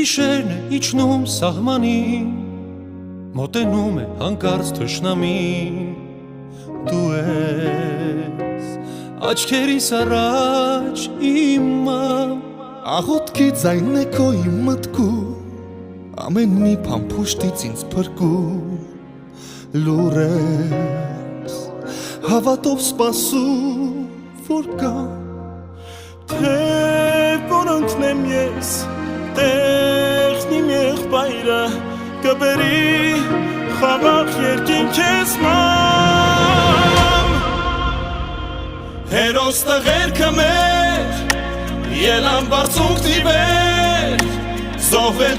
Գիշերն է իջնում սահմանին, մոտենում է հանկարծ թշնամին, դու ես աչքերիս առաջ իմամ, աղոթքի ձայնն է քո իմ մտքում, ամեն մի փամփուշտից ինձ փրկում, լուր ես հավատով սպասում, որ գա, թե որ ընկնեմ ես տեղն իմ եղբայրը կբերի խաղաղ երկինք ես մամ, հերոս տղերքը մեր ելան բարձունքն ի վեր, զոհվել